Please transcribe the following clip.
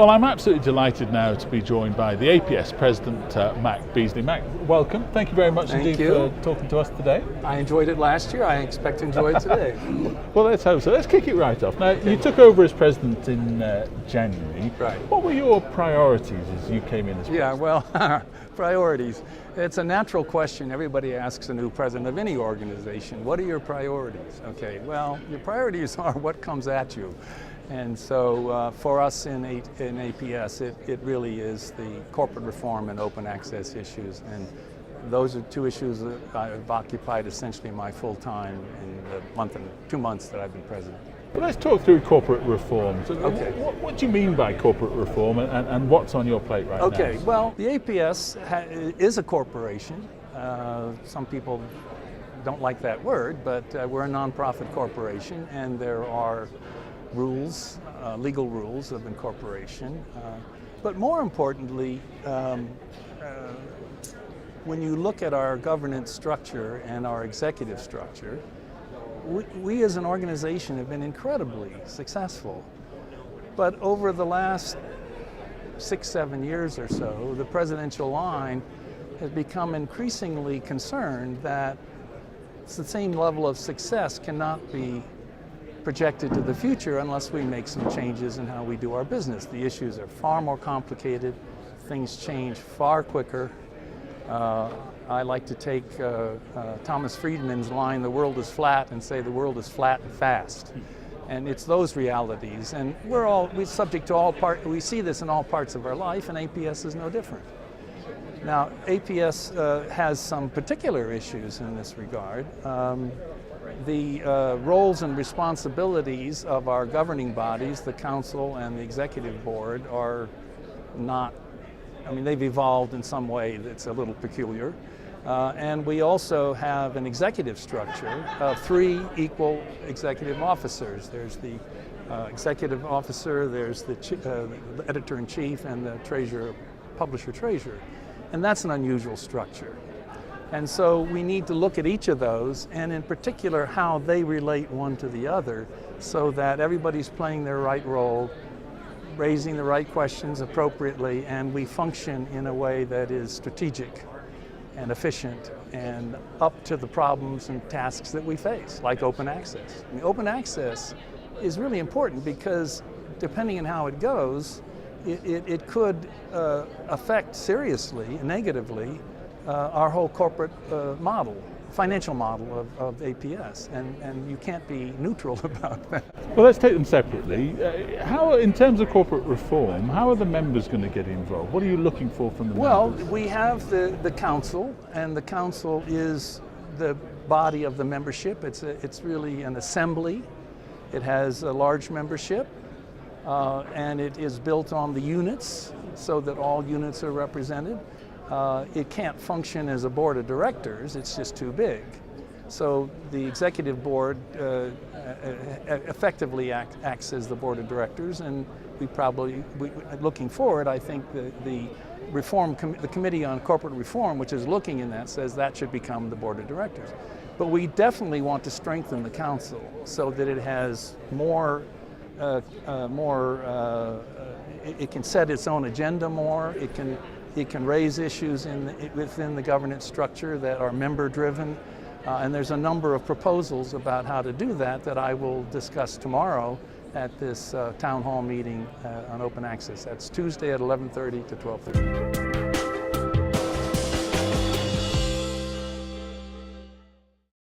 Well, I'm absolutely delighted now to be joined by the APS President, Mac Beasley. Mac, welcome. Thank you very much indeed for talking to us today. I enjoyed it last year. I expect to enjoy it today. Well, let's hope so. Let's kick it right off. Now, you took over as President in January. Right. What were your priorities as you came in as President? Yeah, well, priorities. It's a natural question everybody asks a new president of any organization. What are your priorities? Okay, well, your priorities are what comes at you. And so for us in APS, it really is the corporate reform and open access issues. And those are two issues that I've occupied essentially my full time in the 2 months that I've been president. Well, let's talk through corporate reform. So okay. What do you mean by corporate reform and what's on your plate right now? Okay, well, the APS is a corporation. Some people don't like that word, but we're a nonprofit corporation, and there are rules, legal rules of incorporation. But more importantly, when you look at our governance structure and our executive structure, we as an organization have been incredibly successful. But over the last 6-7 years or so, the presidential line has become increasingly concerned that the same level of success cannot be projected to the future unless we make some changes in how we do our business. The issues are far more complicated. Things change far quicker. I like to take Thomas Friedman's line, "The world is flat," and say the world is flat and fast. And it's those realities. And we're subject to we see this in all parts of our life, and APS is no different. Now, APS has some particular issues in this regard. The roles and responsibilities of our governing bodies, the council and the executive board, are not, they've evolved in some way that's a little peculiar. And we also have an executive structure of 3 equal executive officers. There's the executive officer, there's the editor-in-chief, and the treasurer, publisher-treasurer. And that's an unusual structure. And so we need to look at each of those, and in particular how they relate one to the other, so that everybody's playing their right role, raising the right questions appropriately, and we function in a way that is strategic and efficient and up to the problems and tasks that we face, like open access. Open access is really important because depending on how it goes, it could affect seriously, negatively, our whole corporate model, financial model of APS, and you can't be neutral about that. Well, let's take them separately. In terms of corporate reform, how are the members going to get involved? What are you looking for from the members? Well, we have the council, and the council is the body of the membership. It's really an assembly. It has a large membership, and it is built on the units so that all units are represented. It can't function as a board of directors, it's just too big. So the executive board effectively acts as the board of directors, and looking forward, I think the Committee on Corporate Reform, which is looking in that, says that should become the board of directors. But we definitely want to strengthen the council so that it has it can set its own agenda more, it can raise issues within the governance structure that are member-driven, and there's a number of proposals about how to do that I will discuss tomorrow at this town hall meeting on open access. That's Tuesday at 11:30 to 12:30.